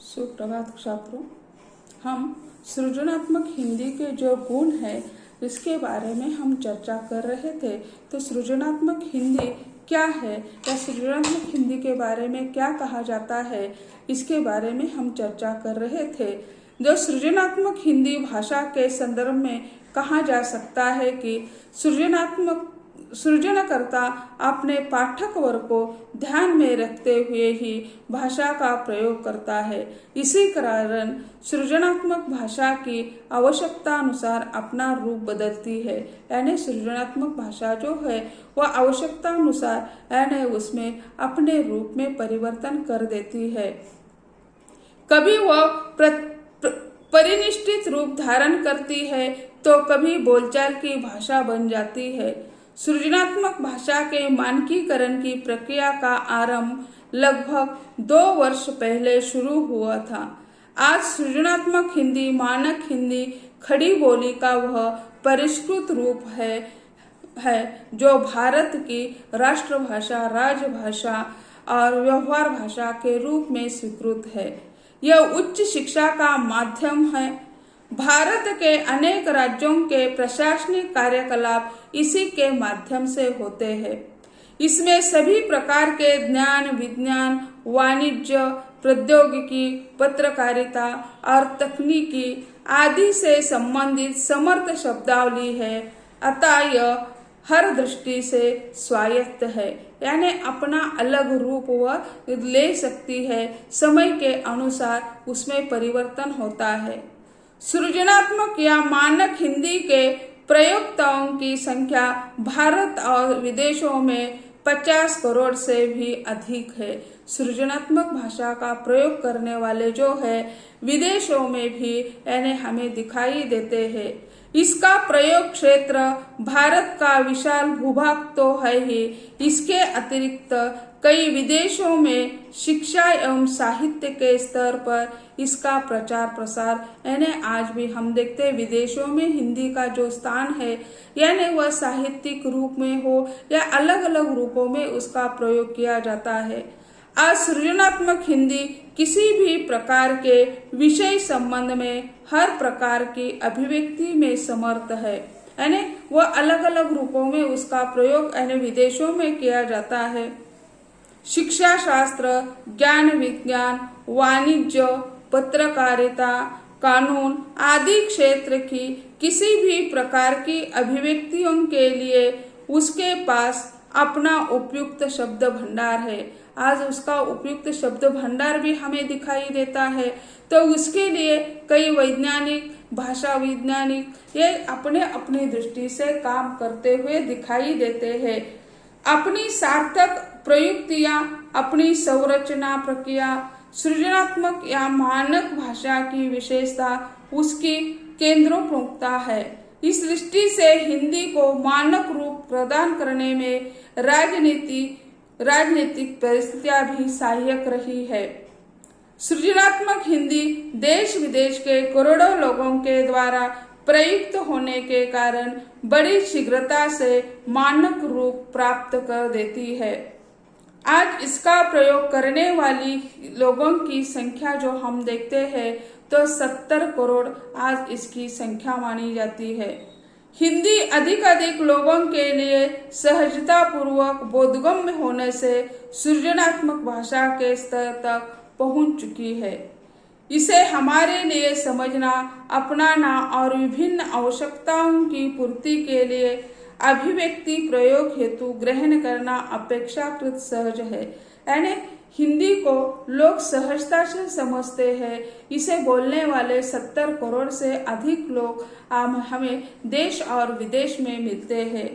सुप्रभात छात्रों। हम सृजनात्मक हिंदी के जो गुण है इसके बारे में हम चर्चा कर रहे थे। तो सृजनात्मक हिंदी क्या है या सृजनात्मक हिंदी के बारे में क्या कहा जाता है, इसके बारे में हम चर्चा कर रहे थे। जो सृजनात्मक हिंदी भाषा के संदर्भ में कहा जा सकता है कि सृजनकर्ता अपने पाठक वर्ग को ध्यान में रखते हुए ही भाषा का प्रयोग करता है। इसी कारण सृजनात्मक भाषा की आवश्यकता अनुसार अपना रूप बदलती है। यानी सृजनात्मक भाषा जो है वह आवश्यकता अनुसार यानी उसमें अपने रूप में परिवर्तन कर देती है। कभी वह परिनिष्ठित रूप धारण करती है तो कभी बोलचाल की भाषा बन जाती है। सृजनात्मक भाषा के मानकीकरण की प्रक्रिया का आरंभ लगभग 2 वर्ष पहले शुरू हुआ था। आज सृजनात्मक हिंदी मानक हिंदी खड़ी बोली का वह परिष्कृत रूप है जो भारत की राष्ट्रभाषा, राजभाषा और व्यवहार भाषा के रूप में स्वीकृत है। यह उच्च शिक्षा का माध्यम है। भारत के अनेक राज्यों के प्रशासनिक कार्यकलाप इसी के माध्यम से होते हैं। इसमें सभी प्रकार के ज्ञान, विज्ञान, वाणिज्य, प्रौद्योगिकी, पत्रकारिता और तकनीकी आदि से संबंधित समर्थ शब्दावली है। अतः यह हर दृष्टि से स्वायत्त है, यानी अपना अलग रूप वह ले सकती है। समय के अनुसार उसमें परिवर्तन होता है। सृजनात्मक या मानक हिंदी के प्रयोक्ताओं की संख्या भारत और विदेशों में 50 करोड़ से भी अधिक है। सृजनात्मक भाषा का प्रयोग करने वाले जो है विदेशों में भी यानी हमें दिखाई देते हैं। इसका प्रयोग क्षेत्र भारत का विशाल भूभाग तो है ही, इसके अतिरिक्त कई विदेशों में शिक्षा एवं साहित्य के स्तर पर इसका प्रचार प्रसार यानी आज भी हम देखते हैं विदेशों में हिंदी का जो स्थान है, यानी वह साहित्यिक रूप में हो या अलग अलग रूपों में उसका प्रयोग किया जाता है। आज सृजनात्मक हिंदी किसी भी प्रकार के विषय संबंध में हर प्रकार की अभिव्यक्ति में समर्थ है, यानी वह अलग अलग रूपों में उसका प्रयोग यानी विदेशों में किया जाता है। शिक्षा शास्त्र, ज्ञान विज्ञान, वाणिज्य, पत्रकारिता, कानून आदि क्षेत्र की किसी भी प्रकार की अभिव्यक्तियों के लिए उसके पास अपना उपयुक्त शब्द भंडार है। आज उसका उपयुक्त शब्द भंडार भी हमें दिखाई देता है। तो उसके लिए कई वैज्ञानिक, भाषा वैज्ञानिक ये अपने अपनी दृष्टि से काम करते हुए दिखाई देते हैं। अपनी सार्थक प्रयुक्तियां, अपनी संरचना प्रक्रिया, सृजनात्मक या मानक भाषा की विशेषता उसकी केंद्रोन्मुखता है। इस दृष्टि से हिंदी को मानक रूप प्रदान करने में राजनीतिक परिस्थितियां भी सहायक रही है। सृजनात्मक हिंदी देश विदेश के करोड़ों लोगों के द्वारा प्रयुक्त होने के कारण बड़ी शीघ्रता से मानक रूप प्राप्त कर देती है। आज इसका प्रयोग करने वाली लोगों की संख्या जो हम देखते हैं तो 70 करोड़ आज इसकी संख्या मानी जाती है। हिंदी अधिक लोगों के लिए सहजता पूर्वक बोधगम्य होने से सृजनात्मक भाषा के स्तर तक पहुंच चुकी है। इसे हमारे लिए समझना, अपनाना और विभिन्न आवश्यकताओं की पूर्ति के लिए अभिव्यक्ति प्रयोग हेतु ग्रहण करना अपेक्षाकृत सहज है। यानी हिंदी को लोग सहजता से समझते हैं। इसे बोलने वाले 70 करोड़ से अधिक लोग हमें देश और विदेश में मिलते हैं।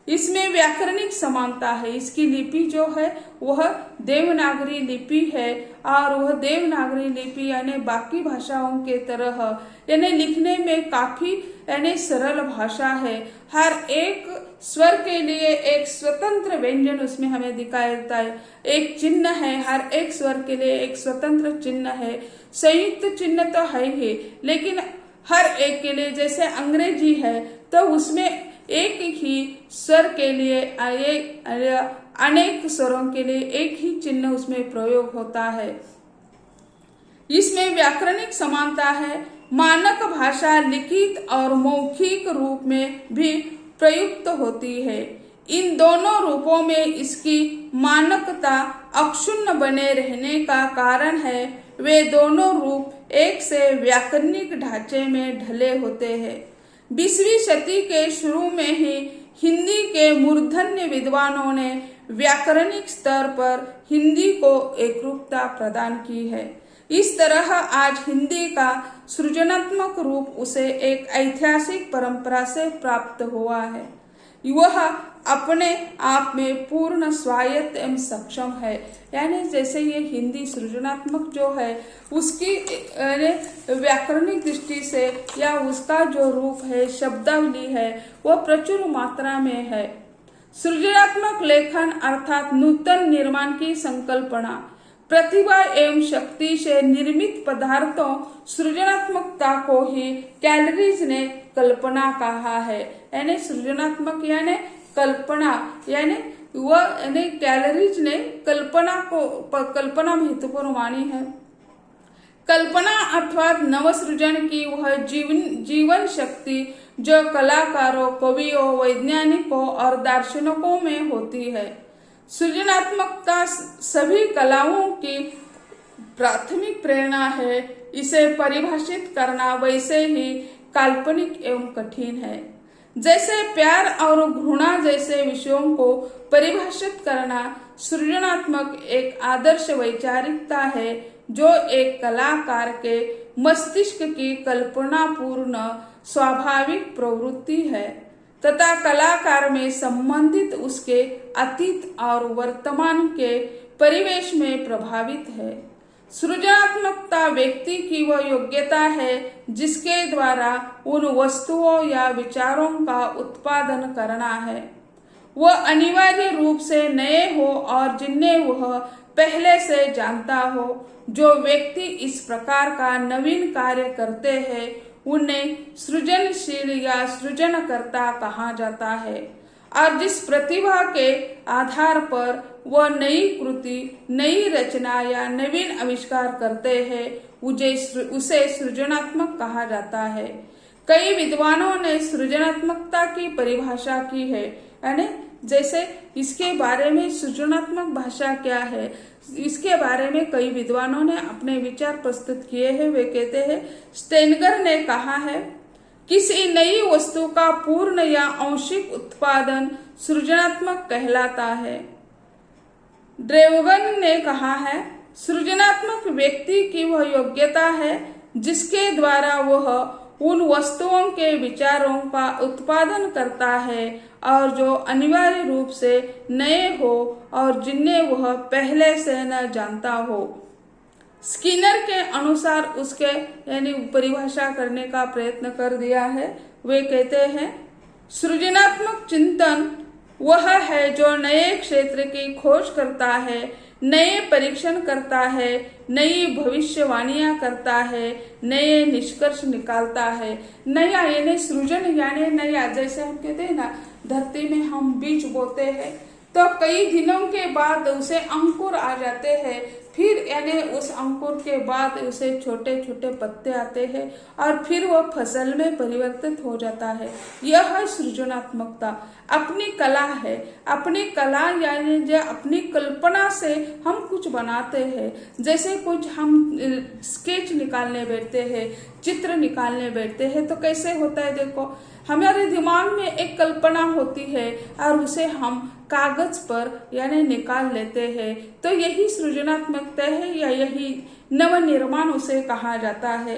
इसमें व्याकरणिक समानता है। इसकी लिपि जो है वह देवनागरी लिपि है और वह देवनागरी लिपि यानी बाकी भाषाओं के तरह यानी लिखने में काफी यानी सरल भाषा है। हर एक स्वर के लिए एक स्वतंत्र व्यंजन उसमें हमें दिखाई देता है। एक चिन्ह है, हर एक स्वर के लिए एक स्वतंत्र चिन्ह है। संयुक्त चिन्ह तो है ही, लेकिन हर एक के लिए जैसे अंग्रेजी है तो उसमें एक ही स्वर के लिए अनेक स्वरों के लिए एक ही चिन्ह उसमें प्रयोग होता है। इसमें व्याकरणिक समानता है। मानक भाषा लिखित और मौखिक रूप में भी प्रयुक्त होती है। इन दोनों रूपों में इसकी मानकता अक्षुण्ण बने रहने का कारण है वे दोनों रूप एक से व्याकरणिक ढांचे में ढले होते हैं। 20वीं शती के शुरू में ही हिंदी के मूर्धन्य विद्वानों ने व्याकरणिक स्तर पर हिंदी को एकरूपता प्रदान की है। इस तरह आज हिंदी का सृजनात्मक रूप उसे एक ऐतिहासिक परंपरा से प्राप्त हुआ है। वह अपने आप में पूर्ण स्वायत्त एवं सक्षम है। यानी जैसे ये हिंदी सृजनात्मक जो है उसकी व्याकरणिक दृष्टि से या उसका जो रूप है, शब्दावली है, वह प्रचुर मात्रा में है। सृजनात्मक लेखन अर्थात नूतन निर्माण की संकल्पना, प्रतिभा एवं शक्ति से निर्मित पदार्थों सृजनात्मकता को ही कैलरीज ने कल्पना कहा है। यानी सृजनात्मक यानी कल्पना, यानी वह कैलरीज ने कल्पना महत्वपूर्ण मानी है। कल्पना अर्थात नवसृजन की वह जीवन शक्ति जो कलाकारों, कवियों, वैज्ञानिकों और दार्शनिकों में होती है। सृजनात्मकता सभी कलाओं की प्राथमिक प्रेरणा है। इसे परिभाषित करना वैसे ही काल्पनिक एवं कठिन है जैसे प्यार और घृणा जैसे विषयों को परिभाषित करना। सृजनात्मक एक आदर्श वैचारिकता है जो एक कलाकार के मस्तिष्क की कल्पनापूर्ण स्वाभाविक प्रवृत्ति है तथा कलाकार में संबंधित उसके अतीत और वर्तमान के परिवेश में प्रभावित है। सृजनात्मकता व्यक्ति की वह योग्यता है जिसके द्वारा उन वस्तुओं या विचारों का उत्पादन करना है। वह अनिवार्य रूप से नए हो और जिन्हें वह पहले से जानता हो। जो व्यक्ति इस प्रकार का नवीन कार्य करते हैं उन्हें सृजनशील या सृजनकर्ता कहा जाता है। और जिस प्रतिभा के आधार पर वह नई कृति, नई रचना या नवीन आविष्कार करते हैं उसे सृजनात्मक कहा जाता है। कई विद्वानों ने सृजनात्मकता की परिभाषा की है। यानी जैसे इसके बारे में सृजनात्मक भाषा क्या है, इसके बारे में कई विद्वानों ने अपने विचार प्रस्तुत किए हैं। वे कहते हैं, स्टेनगर ने कहा है, किसी नई वस्तु का पूर्ण या आंशिक उत्पादन सृजनात्मक कहलाता है। ड्रेवगन ने कहा है, सृजनात्मक व्यक्ति की वह योग्यता है जिसके द्वारा वह उन वस्तुओं के विचारों का उत्पादन करता है और जो अनिवार्य रूप से नए हो और जिन्हें वह पहले से न जानता हो। स्किनर के अनुसार उसके यानी परिभाषा करने का प्रयत्न कर दिया है। वे कहते हैं, सृजनात्मक चिंतन वह है जो नए क्षेत्र की खोज करता है, नए परीक्षण करता है, नई भविष्यवाणियां करता है, नए निष्कर्ष निकालता है। नया यानी सृजन यानी नया, जैसे हम कहते हैं ना, धरती में हम बीज बोते हैं तो कई दिनों के बाद उसे अंकुर आ जाते हैं। फिर यानी उस अंकुर के बाद उसे छोटे छोटे पत्ते आते हैं और फिर वह फसल में परिवर्तित हो जाता है। यह है सृजनात्मकता। अपनी कला है, अपनी कला यानी जो अपनी कल्पना से हम कुछ बनाते हैं। जैसे कुछ हम स्केच निकालने बैठते हैं, चित्र निकालने बैठते हैं तो कैसे होता है, देखो हमारे दिमाग में एक कल्पना होती है और उसे हम कागज पर यानी निकाल लेते हैं। तो यही सृजनात्मकता है या यही नवनिर्माण उसे कहा जाता है।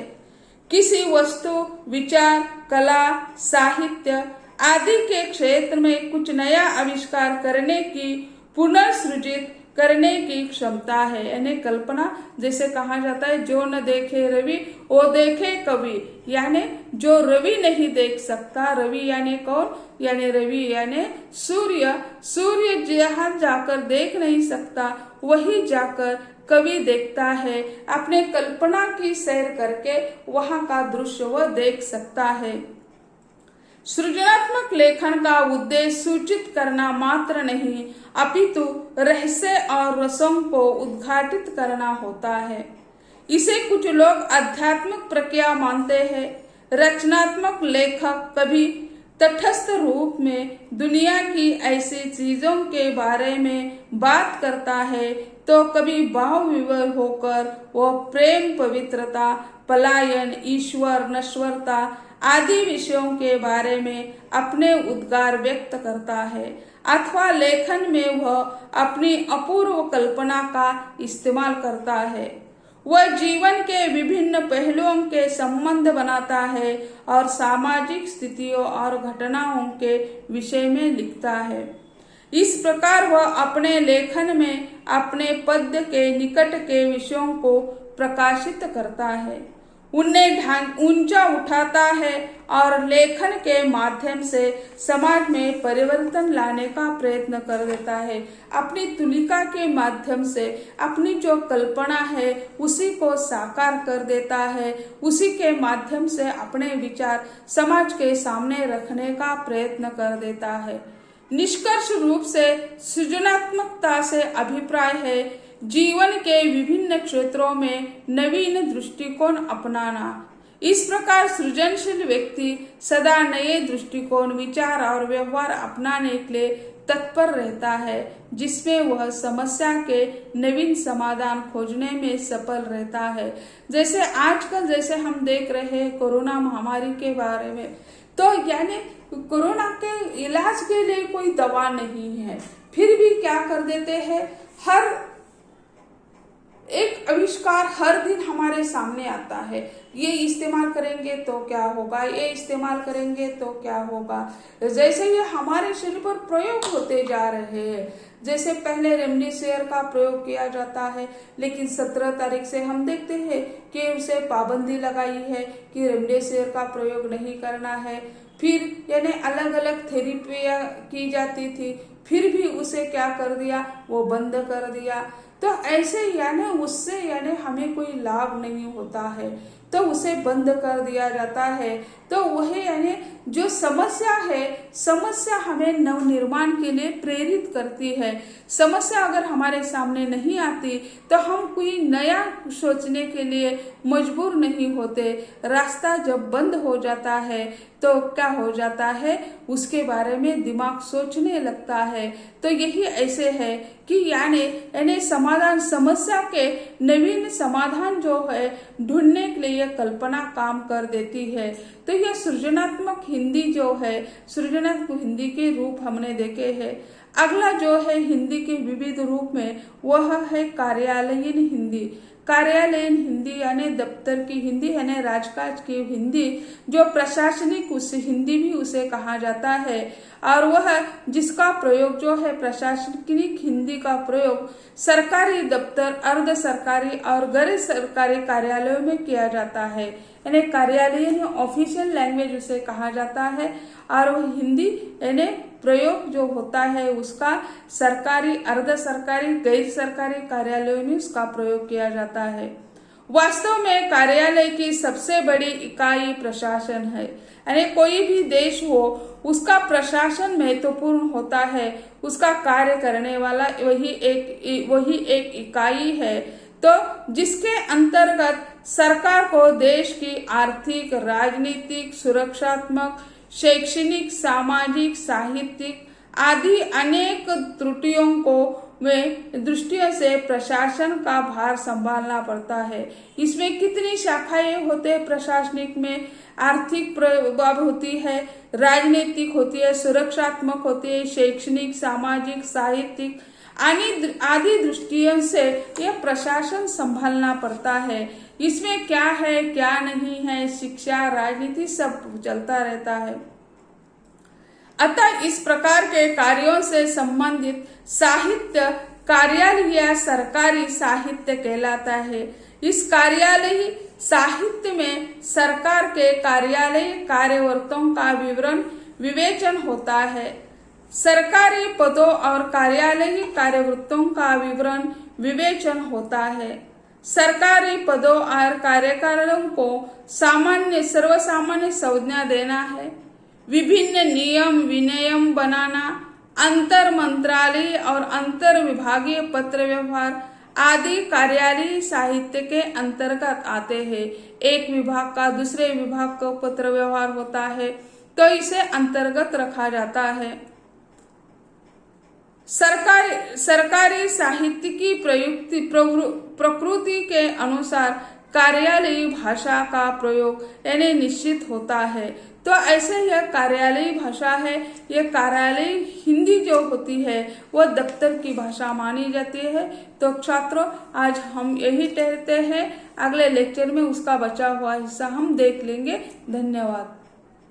किसी वस्तु, विचार, कला, साहित्य आदि के क्षेत्र में कुछ नया आविष्कार करने की, पुनर्सृजित करने की क्षमता है। यानी कल्पना, जैसे कहा जाता है, जो न देखे रवि वो देखे कवि। यानी जो रवि नहीं देख सकता, रवि यानी कौन, यानी रवि यानी सूर्य। सूर्य जहाँ जाकर देख नहीं सकता वही जाकर कवि देखता है। अपने कल्पना की सैर करके वहां का दृश्य वह देख सकता है। सृजनात्मक लेखन का उद्देश्य सूचित करना मात्र नहीं अपितु रहस्य और रसों को उद्घाटित करना होता है। इसे कुछ लोग आध्यात्मिक प्रक्रिया मानते हैं। रचनात्मक लेखक कभी तटस्थ रूप में दुनिया की ऐसी चीजों के बारे में बात करता है, तो कभी भाव विवश होकर वह प्रेम, पवित्रता, पलायन, ईश्वर, नश्वरता आदि विषयों के बारे में अपने उद्गार व्यक्त करता है, अथवा लेखन में वह अपनी अपूर्व कल्पना का इस्तेमाल करता है। वह जीवन के विभिन्न पहलुओं के संबंध बनाता है और सामाजिक स्थितियों और घटनाओं के विषय में लिखता है। इस प्रकार वह अपने लेखन में अपने पद्य के निकट के विषयों को प्रकाशित करता है, उन्हें ऊंचा उठाता है और लेखन के माध्यम से समाज में परिवर्तन लाने का प्रयत्न कर देता है। अपनी तुलिका के माध्यम से अपनी जो कल्पना है उसी को साकार कर देता है, उसी के माध्यम से अपने विचार समाज के सामने रखने का प्रयत्न कर देता है। निष्कर्ष रूप से सृजनात्मकता से अभिप्राय है जीवन के विभिन्न क्षेत्रों में नवीन दृष्टिकोण अपनाना। इस प्रकार सृजनशील व्यक्ति सदा नए दृष्टिकोण, विचार और व्यवहार अपनाने के लिए तत्पर रहता है, जिसमें वह समस्या के नवीन समाधान खोजने में सफल रहता है। जैसे आजकल जैसे हम देख रहे हैं कोरोना महामारी के बारे में, तो यानी कोरोना के इलाज के लिए कोई दवा नहीं है, फिर भी क्या कर देते हैं, हर एक आविष्कार हर दिन हमारे सामने आता है। ये इस्तेमाल करेंगे तो क्या होगा, ये इस्तेमाल करेंगे तो क्या होगा। जैसे ये हमारे शरीर पर प्रयोग होते जा रहे हैं। जैसे पहले रेमडेसिविर का प्रयोग किया जाता है, लेकिन 17 तारीख से हम देखते हैं कि उसे पाबंदी लगाई है कि रेमडेसिविर का प्रयोग नहीं करना है। फिर यानी अलग अलग थेरेपियां की जाती थी, फिर भी उसे क्या कर दिया, वो बंद कर दिया। तो ऐसे यानी उससे यानी हमें कोई लाभ नहीं होता है, तो उसे बंद कर दिया जाता है। तो वही यानी जो समस्या है, समस्या हमें नवनिर्माण के लिए प्रेरित करती है। समस्या अगर हमारे सामने नहीं आती तो हम कोई नया सोचने के लिए मजबूर नहीं होते। रास्ता जब बंद हो जाता है तो क्या हो जाता है, उसके बारे में दिमाग सोचने लगता है। तो यही ऐसे है कि यानी समाधान, समस्या के नवीन समाधान जो है ढूंढने के लिए कल्पना काम कर देती है। तो यह सृजनात्मक हिंदी जो है, सृजनात्मक हिंदी के रूप हमने देखे हैं। अगला जो है हिंदी के विविध रूप में वह है कार्यालयीन हिंदी। कार्यालयीन हिंदी यानी दफ्तर की हिंदी यानी राजकाज की हिंदी, जो प्रशासनिक उस हिंदी भी उसे कहा जाता है। और वह जिसका प्रयोग जो है प्रशासनिक हिंदी का प्रयोग सरकारी दफ्तर, अर्ध सरकारी और गैर सरकारी कार्यालयों में किया जाता है। यानी कार्यालयीन ऑफिशियल लैंग्वेज उसे कहा जाता है। और वह हिंदी यानी प्रयोग जो होता है उसका सरकारी, अर्ध सरकारी, गैर सरकारी कार्यालयों में उसका प्रयोग किया जाता है। वास्तव में कार्यालय की सबसे बड़ी इकाई प्रशासन है। यानी कोई भी देश हो उसका प्रशासन महत्वपूर्ण होता है, उसका कार्य करने वाला वही एक इकाई है। तो जिसके अंतर्गत सरकार को देश की आर्थिक, राजनीतिक, सुरक्षात्मक, शैक्षणिक, सामाजिक, साहित्यिक आदि अनेक त्रुटियों को में दृष्टियों से प्रशासन का भार संभालना पड़ता है। इसमें कितनी शाखाएं होते हैं प्रशासनिक में, आर्थिक प्रभाव होती है, राजनीतिक होती है, सुरक्षात्मक होती है, शैक्षणिक, सामाजिक, साहित्यिक आदि दृष्टियों से यह प्रशासन संभालना पड़ता है। इसमें क्या है क्या नहीं है, शिक्षा, राजनीति सब चलता रहता है। अतः इस प्रकार के कार्यों से संबंधित साहित्य कार्यालय या सरकारी साहित्य कहलाता है। इस कार्यालयी साहित्य में सरकार के कार्यालयी कार्यवर्तों का विवेचन होता है। सरकारी पदों और कार्यालयी कार्यवृत्तों का विवेचन होता है। सरकारी पदों और कार्यकालों को सर्वसामान्य संज्ञा देना है, विभिन्न नियम विनियम बनाना, अंतर मंत्रालय और अंतर विभागीय पत्र व्यवहार आदि कार्यालयीय साहित्य के अंतर्गत आते हैं। एक विभाग का दूसरे विभाग को पत्र व्यवहार होता है तो इसे अंतर्गत रखा जाता है। सरकारी साहित्य की प्रकृति के अनुसार कार्यालयीय भाषा का प्रयोग यानी निश्चित होता है। तो ऐसे यह कार्यालयीय भाषा है। यह कार्यालयीय हिंदी जो होती है वह दफ्तर की भाषा मानी जाती है। तो छात्रों, आज हम यही कहते हैं, अगले लेक्चर में उसका बचा हुआ हिस्सा हम देख लेंगे। धन्यवाद।